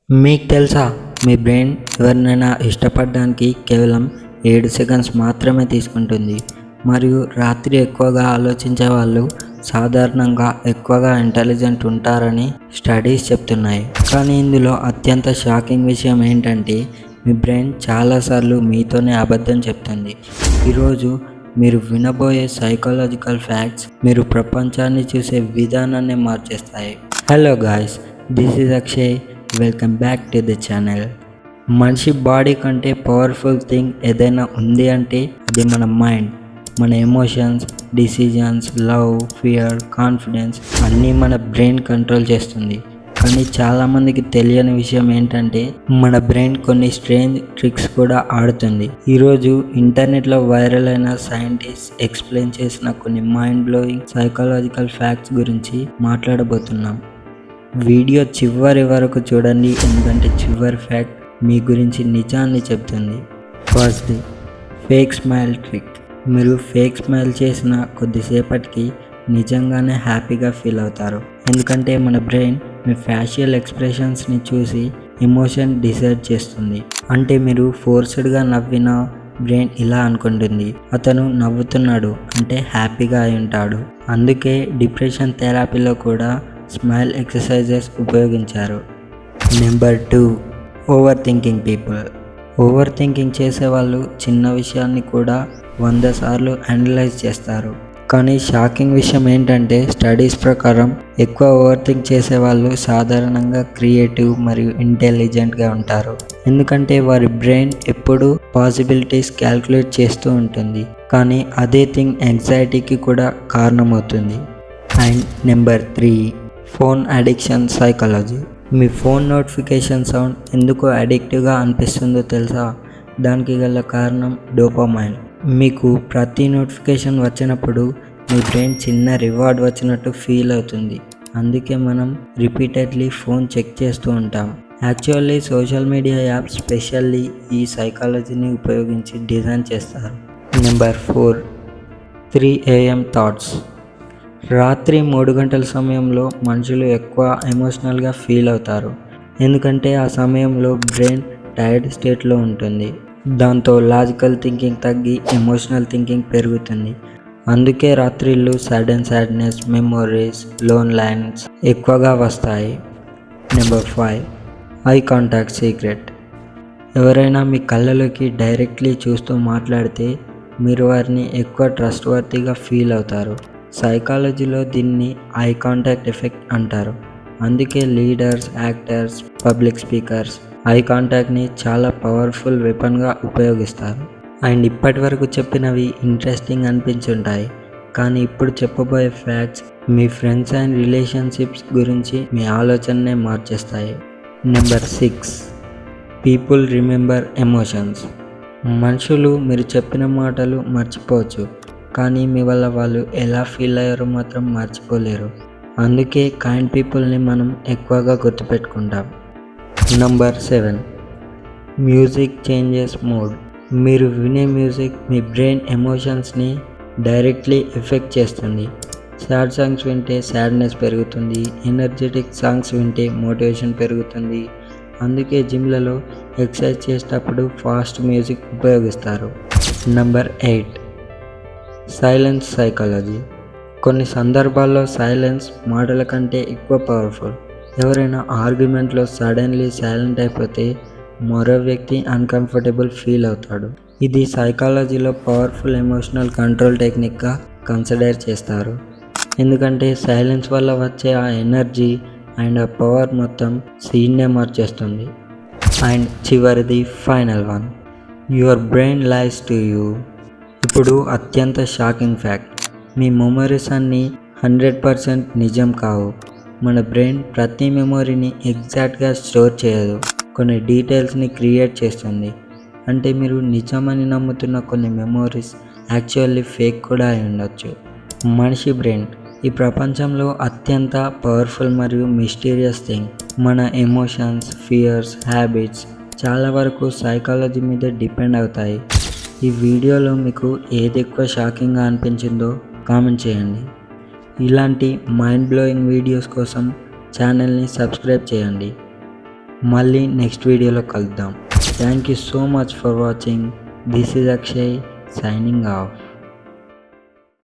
మీకు తెలుసా, మీ బ్రెయిన్ ఎవరినైనా ఇష్టపడడానికి కేవలం 7 సెకండ్స్ మాత్రమే తీసుకుంటుంది. మరియు రాత్రి ఎక్కువగా ఆలోచించే వాళ్ళు సాధారణంగా ఎక్కువగా ఇంటెలిజెంట్ ఉంటారని స్టడీస్ చెప్తున్నాయి. కానీ ఇందులో అత్యంత షాకింగ్ విషయం ఏంటంటే, మీ బ్రెయిన్ చాలాసార్లు మీతోనే అబద్ధం చెప్తుంది. ఈరోజు మీరు వినబోయే సైకాలజికల్ ఫ్యాక్ట్స్ మీరు ప్రపంచాన్ని చూసే విధానాన్ని మార్చేస్తాయి. Hello guys, this is Akshay. Welcome back to the channel. మనిషి బాడీ కంటే పవర్ఫుల్ థింగ్ ఏదైనా ఉంది అంటే అది మన మైండ్. మన emotions, decisions, love, fear, confidence అన్నీ మన బ్రెయిన్ కంట్రోల్ చేస్తుంది. కానీ చాలామందికి తెలియని విషయం ఏంటంటే, మన బ్రెయిన్ కొన్ని స్ట్రేంజ్ ట్రిక్స్ కూడా ఆడుతుంది. ఈరోజు ఇంటర్నెట్లో వైరల్ అయిన సైంటిస్ట్ ఎక్స్ప్లెయిన్ చేసిన కొన్ని మైండ్ బ్లోయింగ్ సైకాలజికల్ ఫ్యాక్ట్స్ గురించి మాట్లాడబోతున్నాం. వీడియో చివరి వరకు చూడండి, ఎందుకంటే చివరి ఫ్యాక్ట్ మీ గురించి నిజాన్ని చెప్తుంది. ఫస్ట్ది, ఫేక్ స్మైల్ ట్రిక్. మీరు ఫేక్ స్మైల్ చేసిన కొద్దిసేపటికి నిజంగానే హ్యాపీగా ఫీల్ అవుతారు. ఎందుకంటే మన బ్రెయిన్ మీ ఫేషియల్ ఎక్స్ప్రెషన్స్ని చూసి ఎమోషన్ డిసైడ్ చేస్తుంది. అంటే మీరు ఫోర్స్డ్గా నవ్వినా బ్రెయిన్ ఇలా అనుకుంటుంది, అతను నవ్వుతున్నాడు అంటే హ్యాపీగా అయి ఉంటాడు. అందుకే డిప్రెషన్ థెరపీలో కూడా స్మైల్ ఎక్సర్సైజెస్ ఉపయోగించారు. Number 2, over thinking people. Over thinking చేసేవాళ్ళు చిన్న విషయాన్ని కూడా 100 సార్లు అనలైజ్ చేస్తారు. కానీ షాకింగ్ విషయం ఏంటంటే, స్టడీస్ ప్రకారం ఎక్కువ ఓవర్ థింక్ చేసేవాళ్ళు సాధారణంగా క్రియేటివ్ మరియు ఇంటెలిజెంట్గా ఉంటారు. ఎందుకంటే వారి బ్రెయిన్ ఎప్పుడూ పాసిబిలిటీస్ క్యాల్కులేట్ చేస్తూ ఉంటుంది. కానీ అదే థింగ్ యాంగ్జైటీకి కూడా కారణమవుతుంది. And number 3, phone addiction psychology. Me phone notification sound ఎందుకు అడిక్టివ్గా అనిపిస్తుందో తెలుసా? దానికి గల కారణం డోపమైన్. మీకు ప్రతి నోటిఫికేషన్ వచ్చినప్పుడు మీ బ్రెయిన్ చిన్న రివార్డ్ వచ్చినట్టు ఫీల్ అవుతుంది. అందుకే మనం రిపీటెడ్లీ ఫోన్ చెక్ చేస్తూ ఉంటాం. Actually social media apps specially ఈ సైకాలజీని ఉపయోగించి డిజైన్ చేస్తారు. Number 4, 3 AM thoughts. రాత్రి 3 గంటల సమయంలో మనుషులు ఎక్కువ ఎమోషనల్గా ఫీల్ అవుతారు. ఎందుకంటే ఆ సమయంలో బ్రెయిన్ టైర్డ్ స్టేట్లో ఉంటుంది. దాంతో లాజికల్ థింకింగ్ తగ్గి ఎమోషనల్ థింకింగ్ పెరుగుతుంది. అందుకే రాత్రిళ్ళు sudden sadness, memories, loan lines ఎక్కువగా వస్తాయి. Number 5, eye contact secret. ఎవరైనా మీ కళ్ళలోకి డైరెక్ట్లీ చూస్తూ మాట్లాడితే మీరు వారిని ఎక్కువ ట్రస్ట్ వర్తీగా ఫీల్ అవుతారు. సైకాలజీలో దీన్ని ఐ కాంటాక్ట్ ఎఫెక్ట్ అంటారు. అందుకే leaders, actors, public speakers eye కాంటాక్ట్ని చాలా పవర్ఫుల్ వెపన్గా ఉపయోగిస్తారు. అండ్ ఇప్పటి వరకు చెప్పినవి ఇంట్రెస్టింగ్ అనిపించుంటాయి, కానీ ఇప్పుడు చెప్పబోయే ఫ్యాక్ట్స్ మీ ఫ్రెండ్స్ అండ్ రిలేషన్షిప్స్ గురించి మీ ఆలోచననే మార్చేస్తాయి. Number 6, people remember emotions. మనుషులు మీరు చెప్పిన మాటలు మర్చిపోవచ్చు, కానీ మీ వల్ల వాళ్ళు ఎలా ఫీల్ అయ్యారో మాత్రం మర్చిపోలేరు. అందుకే కైండ్ పీపుల్ని మనం ఎక్కువగా గుర్తుపెట్టుకుంటాం. Number 7, music changes mood. మీరు వినే మ్యూజిక్ మీ బ్రెయిన్ ఎమోషన్స్ని డైరెక్ట్లీ ఎఫెక్ట్ చేస్తుంది. సాడ్ సాంగ్స్ వింటే సాడ్నెస్ పెరుగుతుంది, ఎనర్జెటిక్ సాంగ్స్ వింటే మోటివేషన్ పెరుగుతుంది. అందుకే జిమ్లలో ఎక్సర్సైజ్ చేసేటప్పుడు ఫాస్ట్ మ్యూజిక్ ఉపయోగిస్తారు. Number 8, silence psychology. కొన్ని సందర్భాల్లో సైలెన్స్ మాటల కంటే ఎక్కువ పవర్ఫుల్. ఎవరైనా ఆర్గ్యుమెంట్లో సడన్లీ సైలెంట్ అయిపోతే మరో వ్యక్తి అన్కంఫర్టబుల్ ఫీల్ అవుతాడు. ఇది సైకాలజీలో పవర్ఫుల్ ఎమోషనల్ కంట్రోల్ టెక్నిక్గా కన్సిడర్ చేస్తారు. ఎందుకంటే సైలెన్స్ వల్ల వచ్చే ఆ ఎనర్జీ అండ్ ఆ పవర్ మొత్తం సీన్నే మార్చేస్తుంది. అండ్ చివరిది, final one, your brain lies to you. ఇప్పుడు అత్యంత షాకింగ్ ఫ్యాక్ట్, మీ మెమరీస్ అన్నీ 100% నిజం కావు. మన బ్రెయిన్ ప్రతి మెమొరీని ఎగ్జాక్ట్గా స్టోర్ చేయదు, కొన్ని డీటెయిల్స్ని క్రియేట్ చేస్తుంది. అంటే మీరు నిజమని నమ్ముతున్న కొన్ని మెమోరీస్ యాక్చువల్లీ ఫేక్ కూడా అయి ఉండొచ్చు. మనిషి బ్రెయిన్ ఈ ప్రపంచంలో అత్యంత పవర్ఫుల్ మరియు మిస్టీరియస్ థింగ్. మన ఎమోషన్స్, ఫియర్స్, హ్యాబిట్స్ చాలా వరకు సైకాలజీ మీద డిపెండ్ అవుతాయి. ఈ వీడియోలో మీకు ఏది ఎక్కువ షాకింగ్గా అనిపించిందో కామెంట్ చేయండి. ఇలాంటి మైండ్ బ్లోయింగ్ వీడియోస్ కోసం ఛానల్ని సబ్స్క్రైబ్ చేయండి. మళ్ళీ నెక్స్ట్ వీడియోలో కలుద్దాం. Thank you so much for watching. This is Akshay signing off.